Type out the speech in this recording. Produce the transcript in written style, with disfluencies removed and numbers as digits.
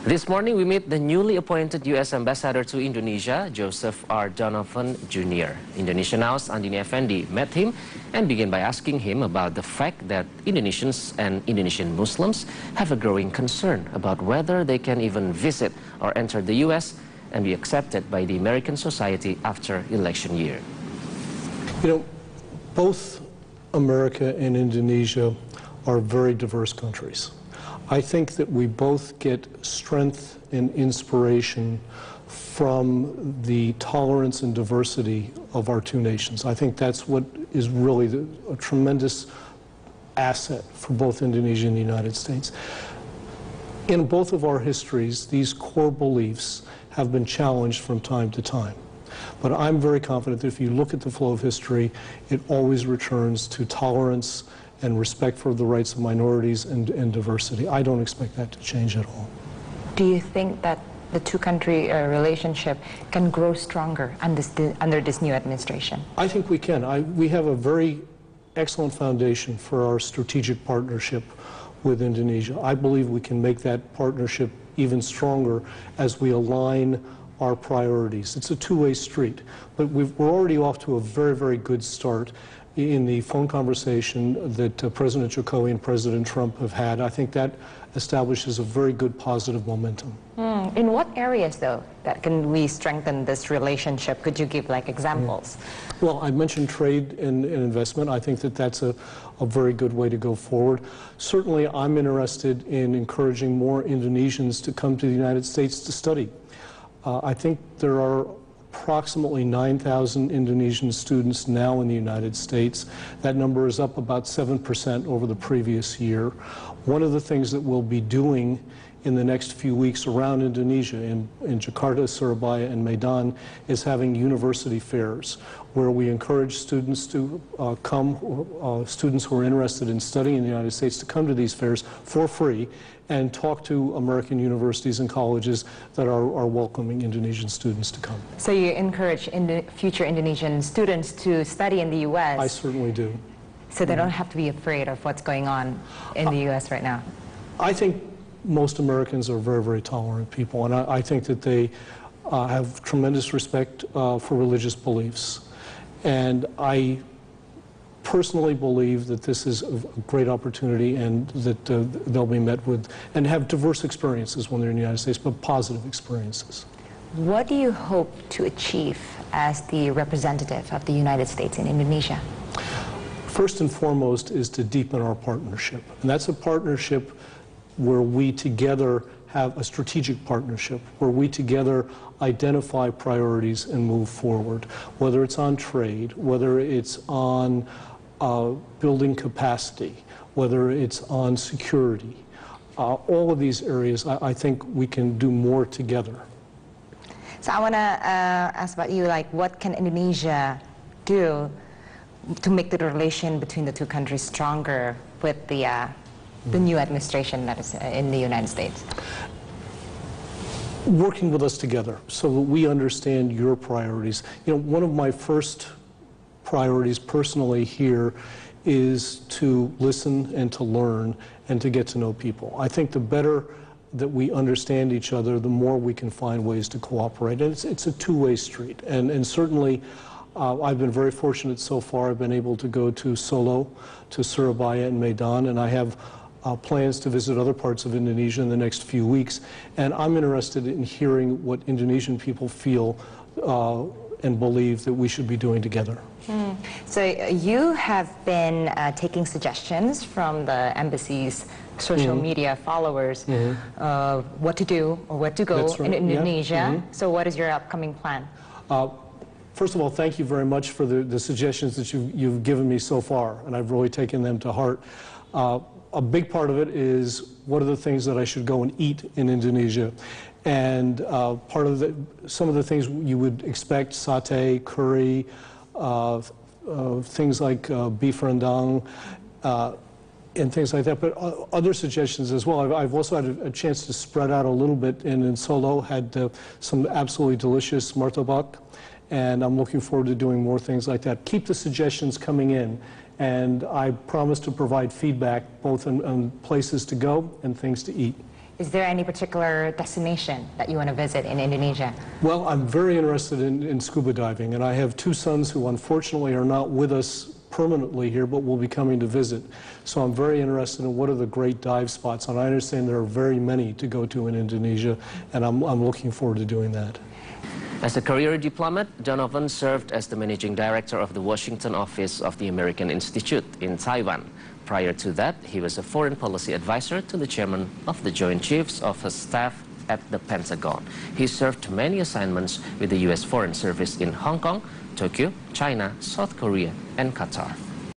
This morning, we meet the newly appointed U.S. Ambassador to Indonesia, Joseph R. Donovan Jr. Indonesian house Andini Effendi met him and began by asking him about the fact that Indonesians and Indonesian Muslims have a growing concern about whether they can even visit or enter the U.S. and be accepted by the American society after election year. You know, both America and Indonesia are very diverse countries. I think that we both get strength and inspiration from the tolerance and diversity of our two nations. I think that's what is really a tremendous asset for both Indonesia and the United States. In both of our histories, these core beliefs have been challenged from time to time. But I'm very confident that if you look at the flow of history, it always returns to tolerance and respect for the rights of minorities and diversity. I don't expect that to change at all. Do you think that the two-country relationship can grow stronger under this new administration? I think we can. We have a very excellent foundation for our strategic partnership with Indonesia. I believe we can make that partnership even stronger as we align our priorities. It's a two-way street, but we're already off to a very, very good start in the phone conversation that President Jokowi and President Trump have had. I think that establishes a very good positive momentum. In what areas, though, that can we strengthen this relationship? Could you give, like, examples? Well, I mentioned trade and investment. I think that that's a very good way to go forward. Certainly, I'm interested in encouraging more Indonesians to come to the United States to study. I think there are approximately 9,000 Indonesian students now in the United States. That number is up about 7% over the previous year. One of the things that we'll be doing in the next few weeks around Indonesia, in Jakarta, Surabaya, and Medan, is having university fairs where we encourage students to students who are interested in studying in the United States to come to these fairs for free and talk to American universities and colleges that are welcoming Indonesian students to come. So you encourage future Indonesian students to study in the U.S.? I certainly do. So they don't have to be afraid of what's going on in the U.S. right now? I think most Americans are very, very tolerant people, and I think that they have tremendous respect for religious beliefs. And I personally believe that this is a great opportunity and that they'll be met with and have diverse experiences when they're in the United States, but positive experiences. What do you hope to achieve as the representative of the United States in Indonesia? First and foremost is to deepen our partnership. And that's a partnership where we together have a strategic partnership, where we together identify priorities and move forward, whether it's on trade, whether it's on building capacity, whether it's on security. All of these areas, I think we can do more together. So I want to ask about you, like, what can Indonesia do to make the relation between the two countries stronger with the new administration that is in the United States? Working with us together so that we understand your priorities. You know, one of my first priorities personally here is to listen and to learn and to get to know people. I think the better that we understand each other, the more we can find ways to cooperate. And it's a two-way street. And certainly, I've been very fortunate so far. I've been able to go to Solo, to Surabaya and Medan, and I have plans to visit other parts of Indonesia in the next few weeks. And I'm interested in hearing what Indonesian people feel and believe that we should be doing together. So you have been taking suggestions from the embassy's social media followers what to do or where to go in Indonesia. So what is your upcoming plan? First of all, thank you very much for the suggestions that you've given me so far, and I've really taken them to heart. A big part of it is what are the things that I should go and eat in Indonesia. And part of some of the things you would expect, satay, curry, things like beef rendang, and things like that, but other suggestions as well. I've also had a chance to spread out a little bit, and in Solo had some absolutely delicious martabak, and I'm looking forward to doing more things like that. Keep the suggestions coming in, and I promise to provide feedback both on places to go and things to eat. Is there any particular destination that you want to visit in Indonesia? Well, I'm very interested in scuba diving, and I have two sons who unfortunately are not with us permanently here, but will be coming to visit. So I'm very interested in what are the great dive spots, and I understand there are very many to go to in Indonesia, and I'm looking forward to doing that. As a career diplomat, Donovan served as the managing director of the Washington office of the American Institute in Taiwan. Prior to that, he was a foreign policy advisor to the chairman of the Joint Chiefs of Staff at the Pentagon. He served many assignments with the U.S. Foreign Service in Hong Kong, Tokyo, China, South Korea, and Qatar.